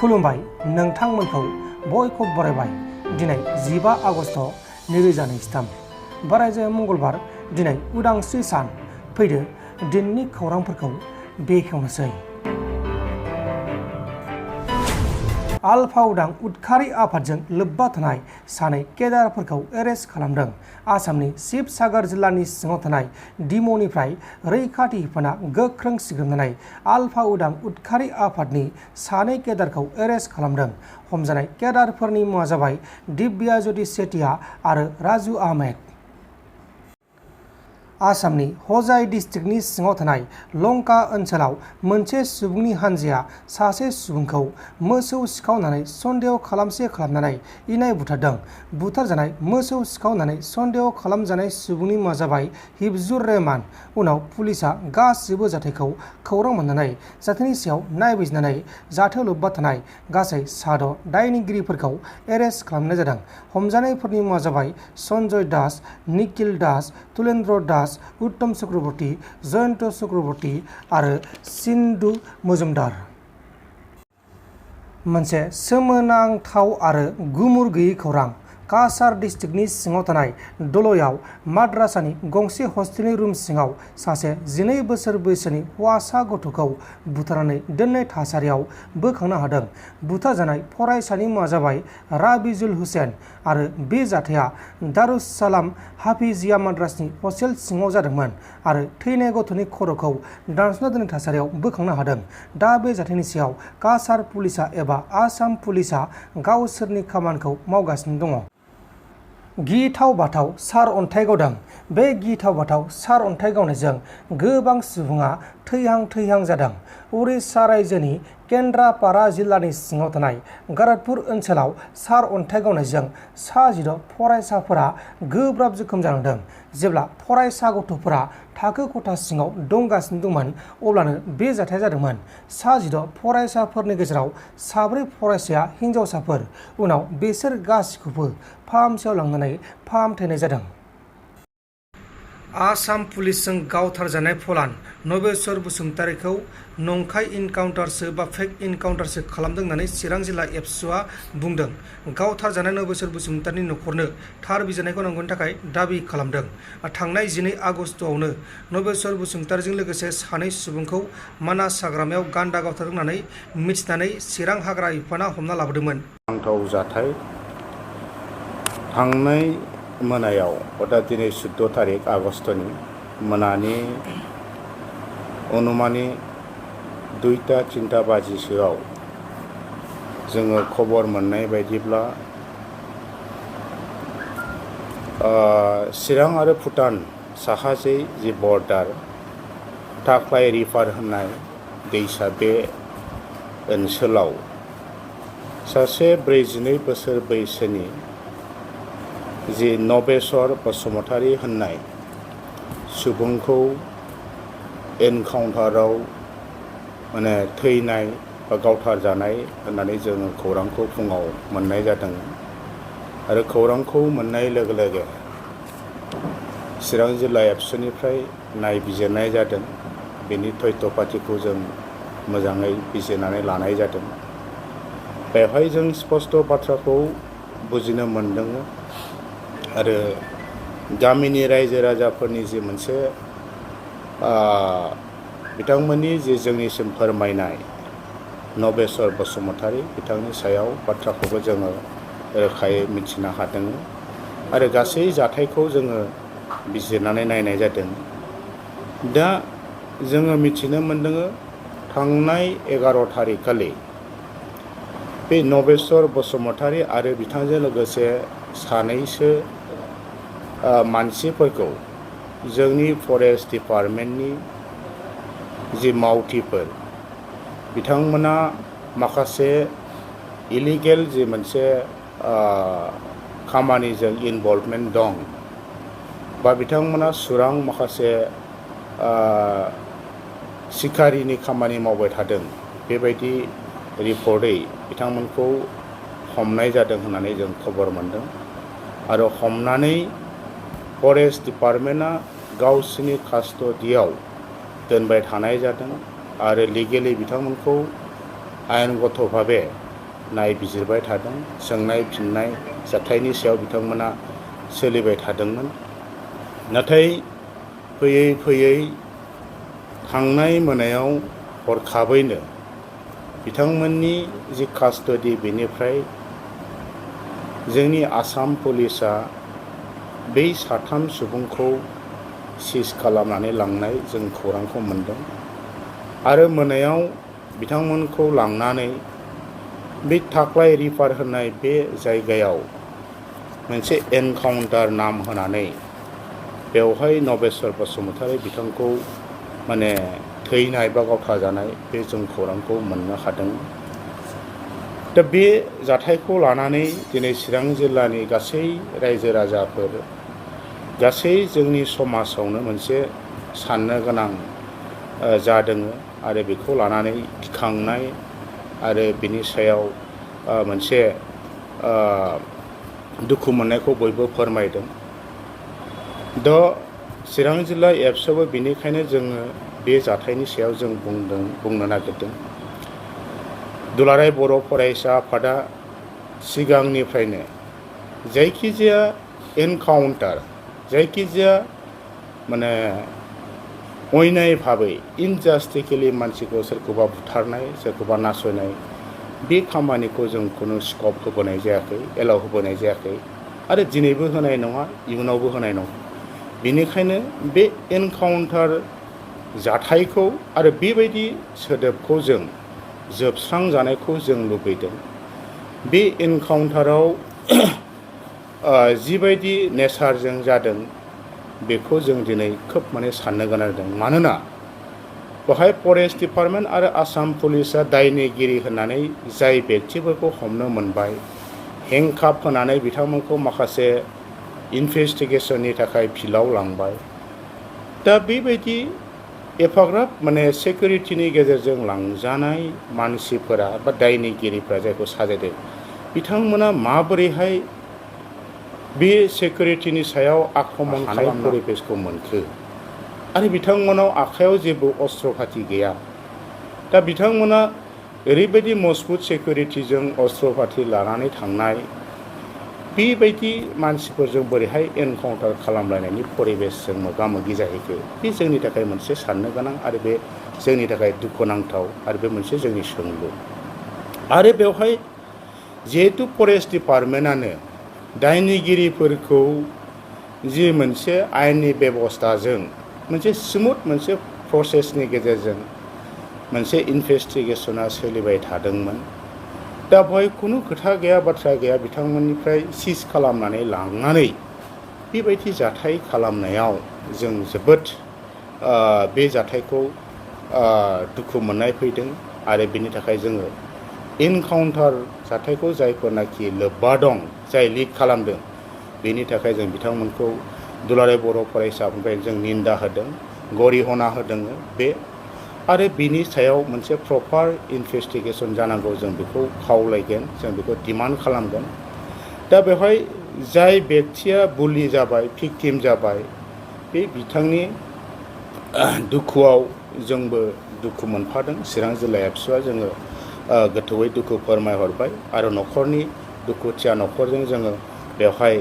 खुलुमबाय नोंथांमोनखौ बयखौ बरायबाय। दिनै 15 आगस्ट 2023 बारायजे मंगलबार दिनै उदांस्रि सान। फैदो दिननि खौरांफोरखौ बेखेवनोसै। आलफा उदां उदखारि आफादजों लोब्बा थानाय सानै केडारफोरखौ एरेस्ट खालामदों। आसामनि शिबसागर जिल्लानि सिङाव थानाय डिम'निफ्राय रैखाथि बिफाना गोख्रों सिग्रोमनानै आलफा उदां उदखारि आफादनि सानै केडारखौ एरेस्ट खालामदों। हमजानाय केडारफोरनि मुङा जाबाय दिव्याज्योति सेटिया आरो राजु आहमेद। आसामनि हजाइ डिस्ट्रिक्टनि सिङाव थानाय लंका ओनसोलाव मोनसे सुबुंनि हानजाया सासे सुबुंखौ मोसौ सिखावनानै सन्देह खालामनानै इनाय बुथारदों। बुथारजानाय मोसौ सिखावनानै सन्देह खालामजानाय सुबुंनि मुङा जाबाय हिफजुर रहमान। उनाव पुलिसआ गासिबो जाथायखौ खौरां मोननानै जाथायनि सायाव नायबिजिरनानै जाथायाव लोब्बा थानाय गासै 6 दायनिगिरिफोरखौ एरेस्ट खालामनाय जादों। हमजानायफोरनि मुङा जाबाय सन्जय दास, निखिल दास, तुलेन्द्र दास, उत्तम चक्रवर्ती, जयन्त चक्रवर्ती आरो सिन्धु मजुमदार। मोनसे सोमोनांथाव आरो गुमुर गैयै खौरां। काछार डिस्ट्रिक्टनि सिङाव थानाय दलयाव माद्रासानि गंसे हस्टेलनि रुम सिङाव सासे 12 बोसोर बैसोनि हौवासा गथ'खौ बुथारनानै दोननाय थासारियाव बोखांनो हादों। बुथारजानाय फरायसानि मुङा जाबाय राबिजुल हुसेन आरो बे जाथाया दारुस्सालाम हाफिजिया माद्रासनि हस्टेल सिङाव जादोंमोन आरो थैनाय गथ'नि खर'खौ दानस'ना दोननाय थासारियाव बोखांनो हादों। दा बे जाथायनि सायाव काछार पुलिसा एबा आसाम पुलिसा गावसोरनि खामानिखौ मावगासिनो दङ। गिथाव बाथाव सारअन्थाइ गावदों। बे गिथाव बाथाव सारअन्थाइ गावनायजों गोबां सुबुङा थैहां जादों। उरिष्या रायजोनि केन्द्रापारा जिल्लानि सिङाव थानाय गरतपुर ओनसोलाव सारअन्थाइ गावनायजों 16 फरायसाफोरा गोब्राब जोखोम जानांदों। जेब्ला फरायसा गथ'फोरा थाखो खथा सिङाव दंगासिनो दंमोन अब्लानो बे जाथाया जादोंमोन। 16 फरायसाफोरनि गेजेराव 4 फरायसाया हिनजावसाफोर। उनाव बिसोर गासिखौबो फाहामसालियाव लांनानै फाहामथायनाय जादों। आसाम पुलिसजों गावथारजानाय फलान नबेस्वर बसुमतारीखौ नंखाय इनकाउन्टारसो बा फेक इनकाउन्टारसो खालामदों होननानै चिरां जिल्ला एबसुआ बुंदों। गावथारजानाय नबेस्वर बसुमतारीनि न'खरनो थार बिजिरनायखौ नांगौनि थाखाय दाबि खालामदों। थांनाय 12 आगस्टआवनो नबेस्वर बसुमतारीजों लोगोसे सानै सुबुंखौ मानास हाग्रामायाव गान्दा गावथारदों होननानै मिथिनानै चिरां हाग्रा बिफाना हमना लाबोदोंमोन। नांथाव जाथाय थांनाय मोनायाव अर्थात दिनै 14 तारिख आगस्टनि मोनानि अनुमानि 2-3 बाजिसोआव जोङो खबर मोननाय बायदिब्ला चिरां आरो भुटान साहाजै जि बर्डार टाक्लाय रिभार होननाय दैसा बे ओनसोलाव सासे 42 बोसोर बैसोनि जि नबेस्वर बसुमतारी होननाय सुबुंखौ एनकाउन्टाराव थैनाय बा गावथार जानाय होननानै जोङो खौरांखौ फुङाव मोननाय जादों। आरो खौरांखौ मोननाय लोगो लोगो चिरां जिल्ला एबसुनिफ्राय नायबिजिरनाय जादों। बेनि तथ्य पातिखौ जों मोजाङै बिजिरनानै लानाय जादों। बेवहाय जों स्पष्ट बाथ्राखौ बुजिनो मोनदों आरो गामिनि रायजो राजाफोरनि जि मोनसे बिथांमोननि जि जोंनिसिम फोरमायनाय नबेस्वर बसुमतारी बिथांनि सायाव बाथ्राखौबो जोङो रोखायै मिथिनो हादों आरो गासै जाथायखौ जोङो बिजिरनानै नायनाय जादों। दा जोङो मिथिनो मोनदों थांनाय 11 तारिखखालि बे नबेस्वर बसुमतारी आरो बिथांजों लोगोसे सानैसो मानसिफोरखौ जोंनि फरेस्ट डिपार्टमेन्टनि जि मावथिफोर बिथांमोना माखासे इलिगेल जि मोनसे खामानिजों इनभल्भमेन्ट दं बा बिथांमोना सुरां माखासे सिखारिनि खामानि मावबाय थादों बेबायदि रिपर्टै बिथांमोनखौ हमनाय जादों होननानै जों खबर मोनदों। आरो हमनानै फरेस्ट डिपार्टमेन्टआ गावसिनि कास्टडियाव दोनबाय थानाय जादों आरो लिगेलि बिथांमोनखौ आयेनगत भावे नायबिजिरबाय थादों, सोंनाय फिननाय जाथायनि सायाव बिथांमोना सोलिबाय थादोंमोन। नाथाय फैयै फैयै थांनाय मोनायाव हरखाबैनो बिथांमोननि जि कास्टडि बेनिफ्राय जोंनि आसाम पुलिसा बै 3 सुबुंखौ सिज खालामनानै लांनाय जों खौरांखौ मोनदों आरो मोनायाव बिथांमोनखौ लांनानै बे थाख्लाय रिभार होननाय बे जायगायाव मोनसे एनकाउन्टार नाम होनानै बेवहाय नबेस्वर बसुमतारी बिथांखौ माने थैनाय बा गावथारजानाय बे जों खौरांखौ मोननो हादों। दा बे जाथायखौ लानानै दिनै चिरां जिल्लानि गासै रायजो राजाफोर, गासै जोंनि समाजावनो मोनसे साननो गोनां जादों आरो बेखौ लानानै गिखांनाय आरो बिनि सायाव मोनसे दुखु मोननायखौ बयबो फोरमायदों। दा चिरां जिल्ला एबसुआवबो बेनिखायनो जोङो बे जाथायनि सायाव जों बुंनो नागिरदों। दुलाराय बर' फरायसा आफादा सिगांनिफ्रायनो जायखिजाया एनकाउन्टार, जायखिजाया माने अयनाय भाबै इनजास्टिकेलि मानसिखौ सोरखौबा बुथारनाय, सोरखौबा नासयनाय, बे खामानिखौ जों खुनु स्कप होबोनाय जायाखै, एलाउ होबोनाय जायाखै आरो दिनैबो होनाय नङा, इयुनावबो होनाय नङा। बेनिखायनो बे एनकाउन्टार जाथायखौ आरो बेबायदि सोदोबखौ जों जोबस्रांजानायखौ जों लुबैदों। बे एनकाउन्टाराव जिबायदि नेचारजों जादों बेखौ जों दिनै खोब माने साननो गोनां जादों। मानोना बेवहाय फरेस्ट डिपार्टमेन्ट आरो आसाम पुलिसा दायनिगिरि होननानै जाय बेक्तिफोरखौ हमनो मोनबाय, हेंकाप होनानै बिथांमोनखौ माखासे इनभेस्टिगेसननि थाखाय फिल्डआव लांबाय। दा बेबायदि एफाग्राब माने सिकिउरिटिनि गेजेरजों लांजानाय मानसिफोरा बा दायनिगिरिफ्रा जायखौ साजायदों, बिथांमोना माबोरैहाय बे सिकिउरिटिनि सायाव आक्रमण खालामनाय परिबेसखौ मोनखो आरो बिथांमोनाव आखायाव जेबो अस्त्र फाथि गैया। दा बिथांमोना ओरैबायदि मजबुत सिकिउरिटिजों अस्त्र फाथि लानानै थांनाय, बेबायदि मानसिफोरजों बोरैहाय एनकाउन्टार खालामलायनायनि परिबेसजों मोगा मोगि जाहैखो, बे जोंनि थाखाय मोनसे साननो गोनां आरो बे जोंनि थाखाय दुखुनांथाव आरो बे मोनसे जोंनि सोंलु। आरो बेवहाय जिहेतु फरेस्ट डिपार्टमेन्टआनो दायनिगिरिफोरखौ जि मोनसे आयेननि बेबस्थाजों मोनसे स्मुथ मोनसे प्रसेसनि गेजेरजों मोनसे इनभेस्टिगेसना सोलिबाय थादोंमोन। दा बेवहाय खुनु खोथा गैया, बाथ्रा गैया, बिथांमोननिफ्राय सिज खालामनानै लांनानै बेबायदि जाथाय खालामनायाव जों जोबोद बे जाथायखौ दुखु मोननाय फैदों आरो बेनि थाखाय जोङो एनकाउन्टार जाथायखौ जायफोरनाखि लोब्बा दं, जाय लिड खालामदों, बेनि थाखाय जों बिथांमोनखौ दुलाराय बर' फरायसाफोरनिफ्राय जों निन्दा होदों, गरिहना होदों बे आरो बिनि सायाव मोनसे प्रपार इनभेस्टिगेसन जानांगौ जों बेखौ खावलायगोन, जों बेखौ डिमान्ड खालामगोन। दा बेवहाय जाय बेक्तिया बुलि जाबाय, भिक्टिम जाबाय, बे बिथांनि दुखुआव जोंबो दुखु मोनफादों। चिरां जिल्ला एबसुआ जोङो गोथौयै दुखु फोरमायहरबाय आरो न'खरनि दुखुथिया न'खरजों जोङो बेवहाय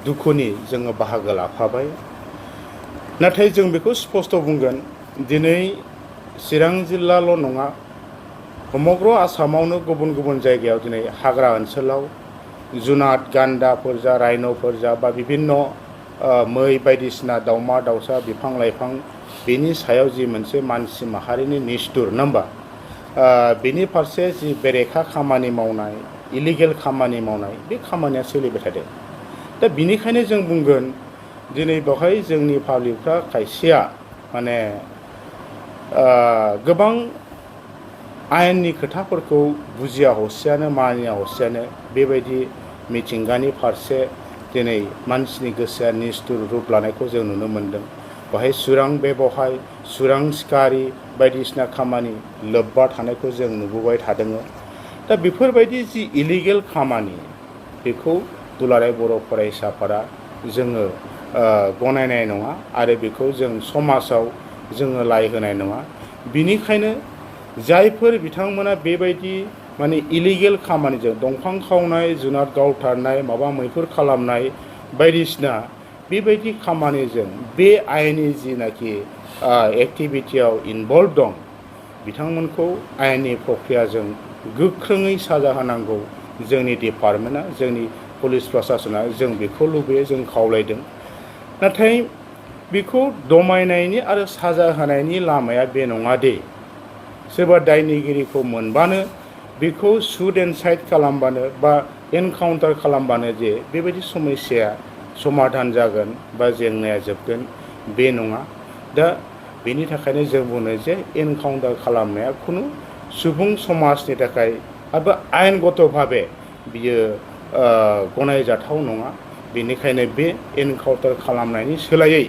दुखुनि जोङो बाहागो लाफाबाय। नाथाय जों बेखौ स्पष्ट बुंगोन, दिनै चिरां जिल्लाल' नङा, समग्र आसामावनो गुबुन गुबुन जायगायाव दिनै हाग्रा ओनसोलाव जुनाद, गान्दाफोर जा, राइन'फोर जा बा बिभिन्न मै बायदिसिना दाउमा दाउसा, बिफां लाइफां, बेनि सायाव जि मोनसे मानसि माहारिनि निष्ठुर नङा होमबा, बेनि फारसे जि बेरेखा खामानि मावनाय, इलिगेल खामानि मावनाय, बे खामानिया सोलिबाय थादों। दा बिनिखायनो जों बुंगोन, दिनै बेवहाय जोंनि पाब्लिकफ्रा खायसेया माने गोबां आयेननि खोथाफोरखौ बुजिया हसियानो, मानिया हसियानो बेबायदि मिथिंगानि फारसे दिनै मानसिनि गोसोआ निष्ठुर रुप लानायखौ जों नुनो मोन्दों। बेवहाय सुरां बेबहाय, सुरां सिखारि बायदिसिना खामानि लोब्बा थानायखौ जों नुबोबाय थादों। दा बेफोरबायदि जि इलिगेल खामानि, बेखौ दुलाराय बर' फरायसाफोरा जोङो गनायनाय नङा आरो बेखौ जों समाजाव जोङो लाय होनाय नङा। बिनिखायनो जायफोर बिथांमोना बेबायदि माने इलिगेल खामानिजों दंफां खावनाय जुनार गावथारनाय माबा मैहुर खालामनाय बायदिसिना बेबायदि खामानिजों बे आयेननि जिनाखि एक्टिभिटियाव इनभल्भ दं बिथांमोनखौ आयेननि प्रक्रियाजों गोख्रोङै साजा होनांगौ जोंनि डिपार्टमेन्टआ जोंनि पुलिस प्रशासना जों बेखौ लुबैयो जों खावलायदों नाथाय बेखौ दमायनायनि आरो साजा होनायनि लामाया बे नङा दे सोरबा दायनिगिरिखौ मोनबानो बेखौ सुद एन्ड साइड खालामबानो बा एनकाउन्टार खालामबानो जे बेबायदि समस्याया समाधान जागोन बा जेंनाया जोबगोन बे नङा दा बेनि थाखायनो जों बुङो जे एनकाउन्टार खालामनाया खुनु सुबुं समाजनि थाखाय आरो आयेनगत भाबे बियो गनायजाथाव नङा बेनिखायनो बे एनकाउन्टार खालामनायनि सोलायै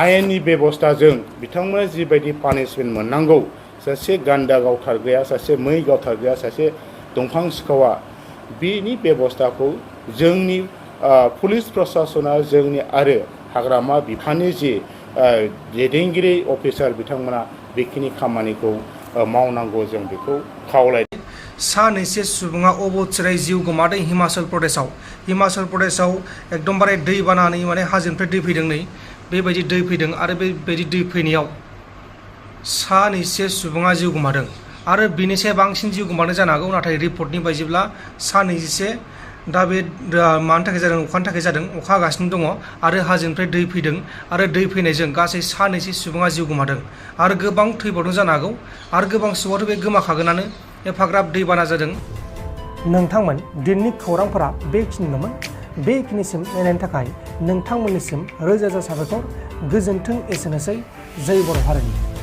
आयेननि बेबस्थाजों बिथांमोना जिबायदि पानिशमेन्ट मोननांगौ सासे गान्दा गावथारग्राया सासे मै गावथारग्राया सासे दंफां सिखावा बेनि बेबस्थाखौ जोंनि पुलिस प्रशासना जोंनि आरो हाग्रामा बिफाननि जि दैदेनगिरि अफिसार बिथांमोना बेखिनि खामानिखौ मावनांगौ जों बेखौ खावलायदों। सानैसो सुबुङा अबथिराय जिउ गोमादों हिमाचल प्रदेशआव एकदमबारे दै बानानै माने हाजोनिफ्राय दै फैदों नै बेबायदि दै फैदों आरो बेबायदि दै फैनायाव सानैसो सुबुङा जिउ गोमादों आरो बिनिसाय बांसिन जिउ गोमादों जानो हागौ नाथाय रिपर्टनि बायदिब्ला सानैसो दा बे मानि थाखाय जादों अखानि थाखाय जादों अखा हागासिनो दङ आरो हाजोनिफ्राय दै फैदों आरो दै फैनायजों गासै सानैसो सुबुङा जिउ गोमादों आरो गोबां थैबावदों जानो हागौ आरो गोबां सुबुङाथ' बे गोमाखागोनानो एफाग्राब दैबाना जादों। नोंथांमोन दिनैनि खौरांफोरा बेखिनिल'मोन बेखिनिसिम नायनायनि थाखाय नोंथांमोननिसिम रोजा रोजा साबायखर गोजोन्थों एसेनोसै जै बर' हारिनि।